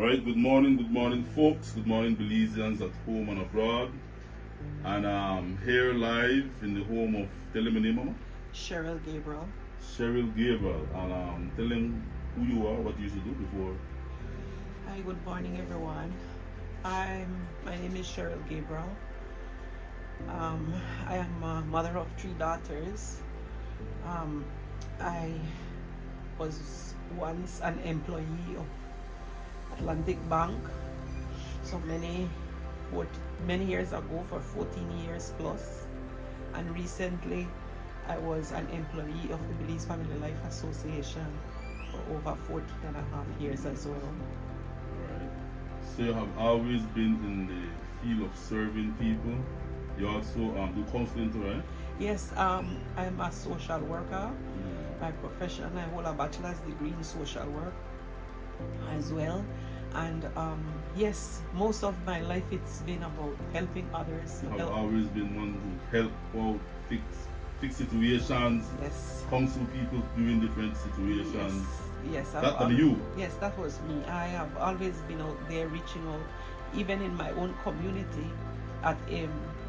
Alright, good morning folks, good morning Belizeans at home and abroad. And I'm here live in the home of, tell him your name, Mama? Cheryl Gabriel. Cheryl Gabriel. And tell him who you are, what you used to do before. Hi, good morning everyone. My name is Cheryl Gabriel. I am a mother of 3 daughters. I was once an employee of Atlantic Bank, so many years ago, for 14 years plus, and recently I was an employee of the Belize Family Life Association for over 14 and a half years as well. Right. So you have always been in the field of serving people. You also do counseling too, right? Yes, I'm a social worker. By profession, I hold a bachelor's degree in social work as well. And yes, most of my life it's been about helping others. You have always been one who help out, fix situations, Yes. counsel people during different situations. Yes. That was you. Yes, that was me. I have always been out there reaching out, even in my own community at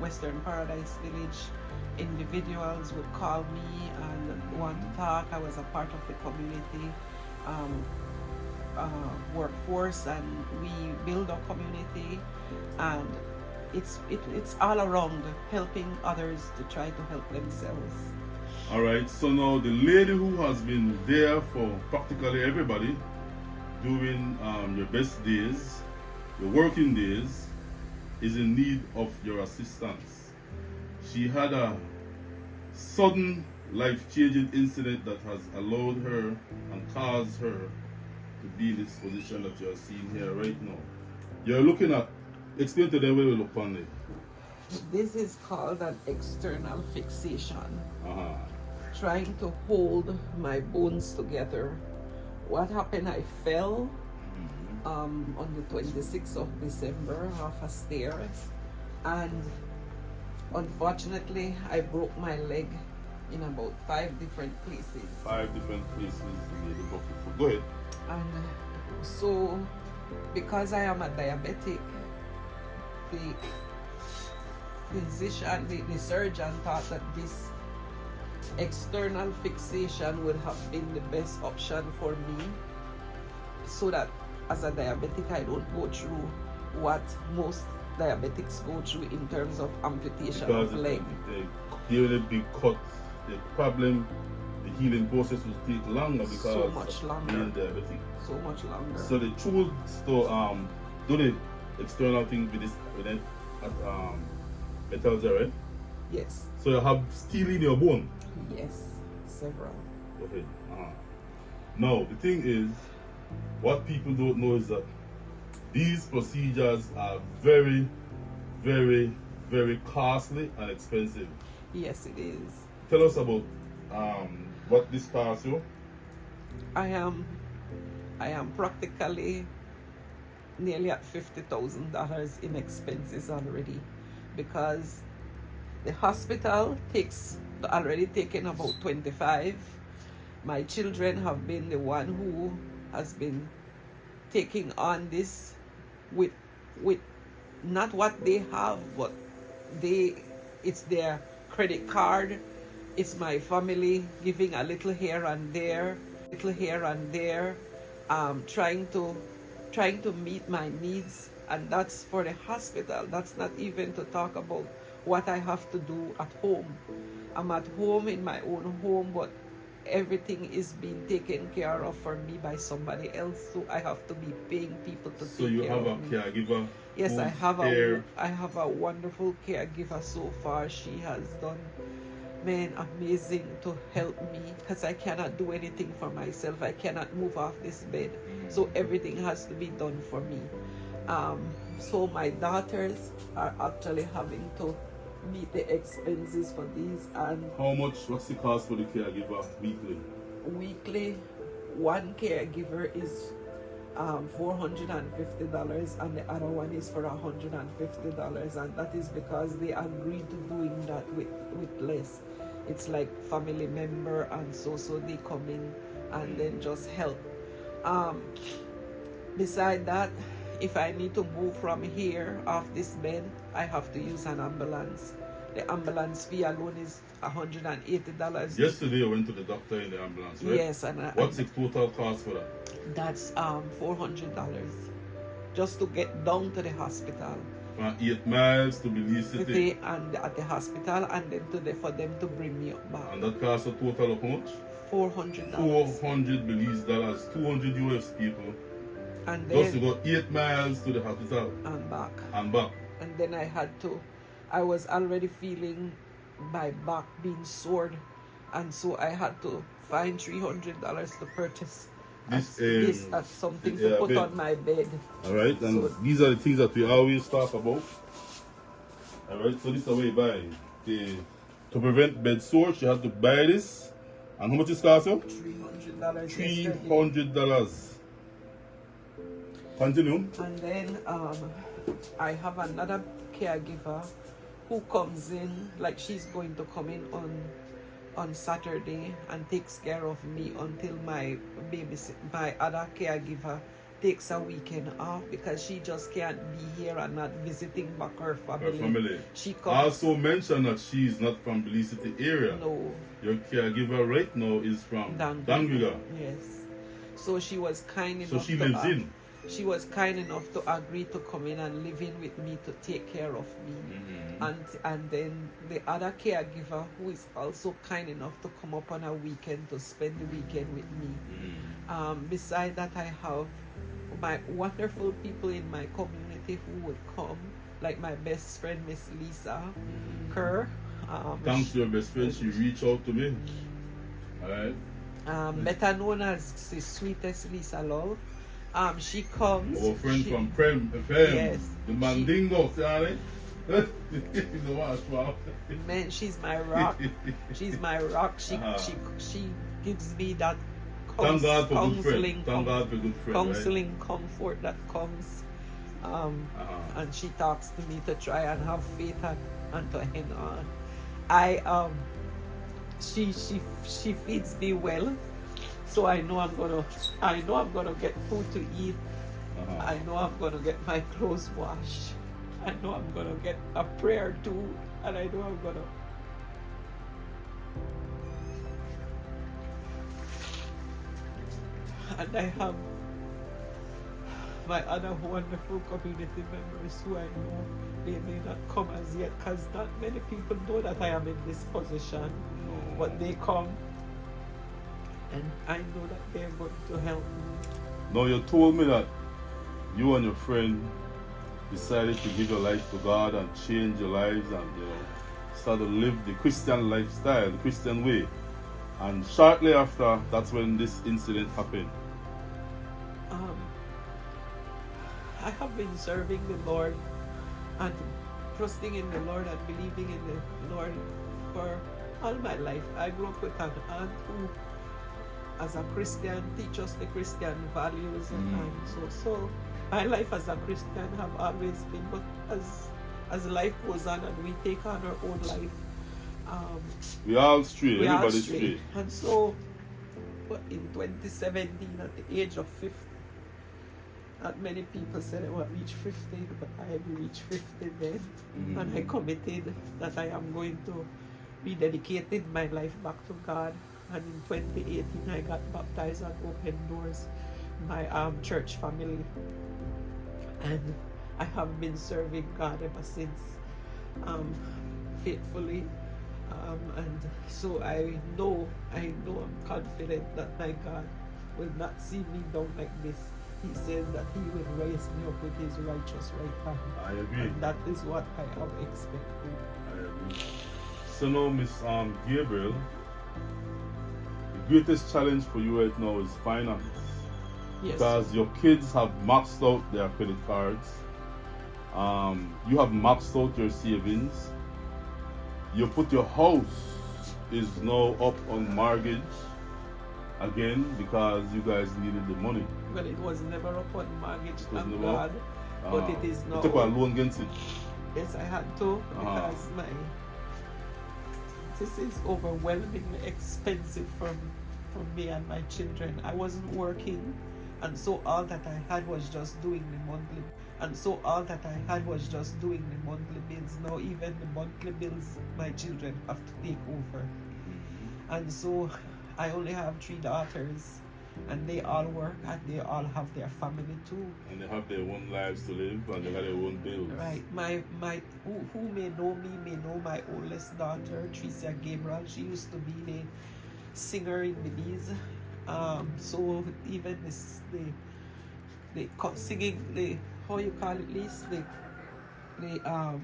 Western Paradise Village. Individuals would call me and want to talk. I was a part of the community workforce, and we build a community, and it's all around helping others to try to help themselves. All right, so now the lady who has been there for practically everybody during your best days, your working days, is in need of your assistance. She had a sudden life-changing incident that has allowed her and caused her to be in this position that you are seeing here right now. You're looking at, explain to them where we look on it. This is called an external fixation. Uh-huh. Trying to hold my bones together. What happened, I fell on the 26th of December off a stairs, and unfortunately I broke my leg in about 5 different places. 5 different places. Go ahead. And so, because I am a diabetic, the physician, the surgeon thought that this external fixation would have been the best option for me, so that as a diabetic I don't go through what most diabetics go through in terms of amputation of leg. Given a big cut, the problem, the healing process will take longer because so much longer. Being diabetic. So much longer. So they choose to do the external thing with this metals there, right? Yes. So you have steel in your bone? Yes, several. Okay. Now the thing is, what people don't know is that these procedures are very, very, very costly and expensive. Yes, it is. Tell us about what this costs you. I am practically nearly at $50,000 in expenses already, because the hospital already taken about 25. My children have been the one who has been taking on this with not what they have, but it's their credit card. It's my family giving a little here and there, trying to meet my needs, and that's for the hospital. That's not even to talk about what I have to do at home. I'm at home in my own home, but everything is being taken care of for me by somebody else, so I have to be paying people to take care of me. So you have a caregiver? Yes, I have a wonderful caregiver so far. She has done, amazing to help me, because I cannot do anything for myself. I cannot move off this bed, so everything has to be done for me. So my daughters are actually having to meet the expenses for these. And what's the cost for the caregiver weekly? Weekly, one caregiver is $450, and the other one is for $150, and that is because they agreed to doing that with less. It's like family member, and so they come in and then just help. Beside that, if I need to move from here off this bed, I have to use an ambulance. The ambulance fee alone is $180. Yesterday I went to the doctor in the ambulance, right? Yes, and what's the total cost for that? that's $400 just to get down to the hospital. From 8 miles to Belize City. And at the hospital, and then for them to bring me up back. And that costs a total of how much? $400. 400 Belize dollars, 200 US people. And Just to then go 8 miles to the hospital and back. and back. And then I was already feeling my back being sore, and so I had to find $300 to purchase this as something to put bed. on my bed. Alright, and So these are the things that we always talk about. Alright, so this is the way you buy. To prevent bed sores, you have to buy this. And how much is cost you? $300. $300. Continue. And then I have another caregiver who comes in, like she's going to come in on Saturday and takes care of me until my other caregiver takes a weekend off, because she just can't be here and not visiting back her family. She comes. Also mention that she's not from Belize City area. No. Your caregiver right now is from Dangriga. Yes. So she was kind enough. So she lives in. She was kind enough to agree to come in and live in with me to take care of me. And then the other caregiver, who is also kind enough to come up on a weekend to spend the weekend with me. Beside that, I have my wonderful people in my community who would come, like my best friend, Miss Lisa Kerr. Thanks to your best friend, she reached out to me. Alright. Better known as the sweetest Lisa Love. She comes. Our friend from Prem FM. Yes. The Mandingo, see? Man, she's my rock. She's my rock. She gives me that Thank God for good friend. Thank God for good friend. Counseling, right? Comfort that comes. And she talks to me to try and have faith and to hang on. She feeds me well. So I know I'm gonna get food to eat. I know I'm gonna get my clothes washed. I know I'm gonna get a prayer too, and I know I'm gonna. And I have my other wonderful community members who I know they may not come as yet, because not many people know that I am in this position, but they come. And I know that they're going to help me. Now you told me that you and your friend decided to give your life to God and change your lives and start to live the Christian lifestyle, the Christian way. And shortly after, that's when this incident happened. I have been serving the Lord and trusting in the Lord and believing in the Lord for all my life. I grew up with an aunt who, as a Christian, teach us the Christian values, and so my life as a Christian have always been. But as life goes on and we take on our own life, we all stray. Everybody's stray. And so, in 2017, at the age of 50, not many people said I will reach 50, but I reached 50 then, and I committed that I am going to rededicate my life back to God. And in 2018, I got baptized at Open Doors, my church family. And I have been serving God ever since, faithfully. And so I know I'm confident that my God will not see me down like this. He says that He will raise me up with His righteous right hand. I agree. And that is what I am expecting. I agree. So now, Miss Gabriel, greatest challenge for you right now is finance. Yes. Because your kids have maxed out their credit cards. You have maxed out your savings. You put your house is now up on mortgage again because you guys needed the money. Well, it was never up on mortgage, thank God. But it is now. You took a loan against it? Yes, I had to, because this is overwhelmingly expensive for me and my children. I wasn't working, And so all that I had was just doing the monthly. And so all that I had was just doing the monthly bills. Now even the monthly bills my children have to take over. And so I only have 3 daughters, and they all work and they all have their family too. And they have their own lives to live, and they have their own bills. Right. Who may know me may know my oldest daughter, Tricia Gabriel. She used to be the singer in Belize. So even this the singing, the how you call it, Lise,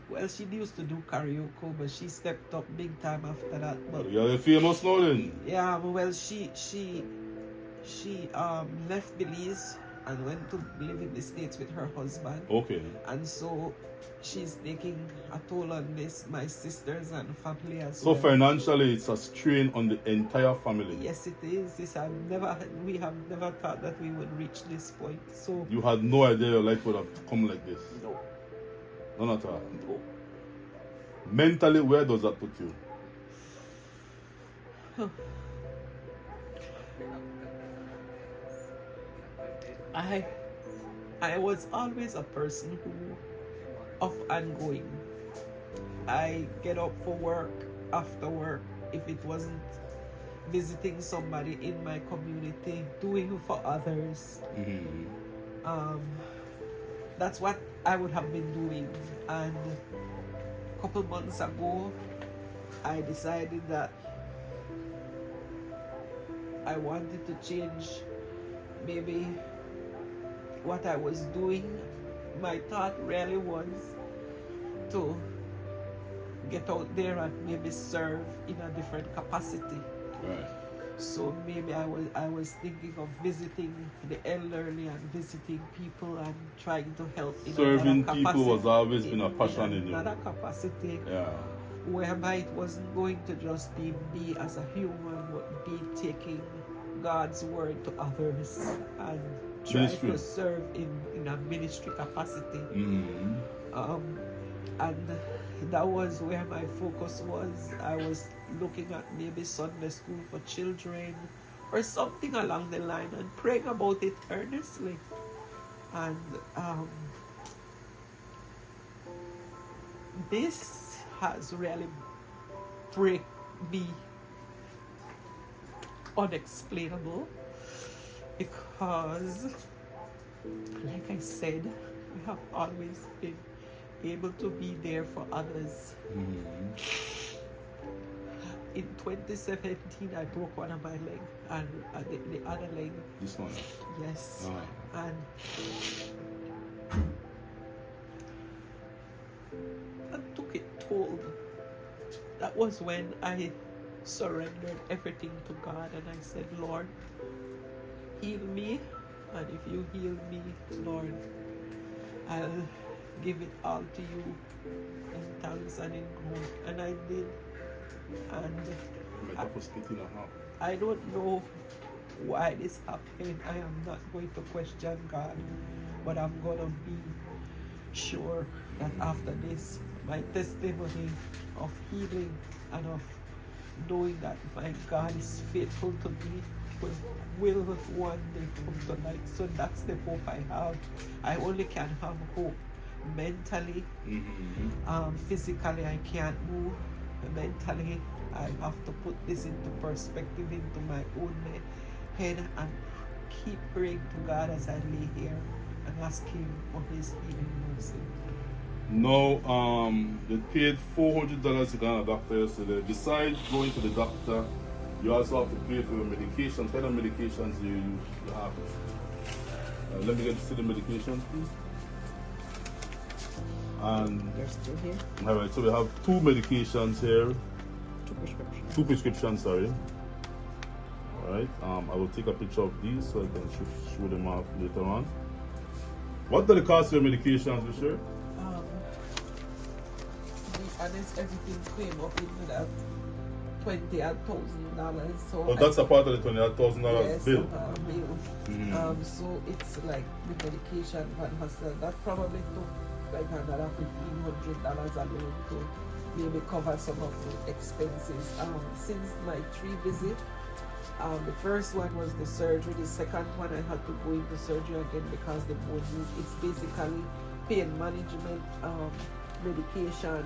well, she used to do karaoke, but she stepped up big time after that. But you're famous now then. yeah, well, she left Belize and went to live in the States with her husband. Okay. And so she's taking a toll on my sisters and family as so well. So financially, it's a strain on the entire family. Yes, it is. We have never thought that we would reach this point. So you had no idea your life would have come like this. No. None at all. No. Mentally, where does that put you? I was always a person who off and going. I get up for work, after work, if it wasn't visiting somebody in my community, doing for others. That's what I would have been doing. And a couple months ago, I decided that I wanted to change maybe what I was doing. My thought really was to get out there and maybe serve in a different capacity. Right. So maybe I was thinking of visiting the elderly and visiting people and trying to help in serving another people capacity, was always been a passion in you. Another capacity, yeah, whereby it wasn't going to just be me as a human, but be taking God's word to others and try to serve in a ministry capacity. And that was where my focus was. I was looking at maybe Sunday school for children or something along the line and praying about it earnestly. And this has really break me unexplainable, because like I said, I have always been able to be there for others. In 2017, I broke one of my legs, and the other leg. This one? Yes. And I took it toll. That was when I surrendered everything to God, and I said, Lord, heal me, and if you heal me, Lord, I'll give it all to you in thanks and in glory. And I did. And I don't know why this happened. I am not going to question God, but I'm going to be sure that after this, my testimony of healing and of knowing that my God is faithful to me will one day come to light. So that's the hope I have. I only can have hope mentally. Physically, I can't move. Mentally, I have to put this into perspective into my own head and keep praying to God as I lay here and ask Him for His healing mercy. Now, they paid $400 to go to the doctor yesterday. Besides going to the doctor, you also have to pay for your medications. What kind of medications you have? Let me get to see the medications, please. And they're still here. All right, so we have 2 medications here. 2 prescriptions. 2 prescriptions, sorry. All right. I will take a picture of these so I can show them off later on. What are the cost of your medications, Michelle? To be honest, everything came up into that $20,000. So that's a part of the $20,000 yes, bill. Bill. So it's like the medication van Hustle. That probably took like another $1,500 alone to maybe cover some of the expenses. Since my 3 visit, The first one was the surgery. The second one I had to go into surgery again because the bone moved. It's basically pain management medication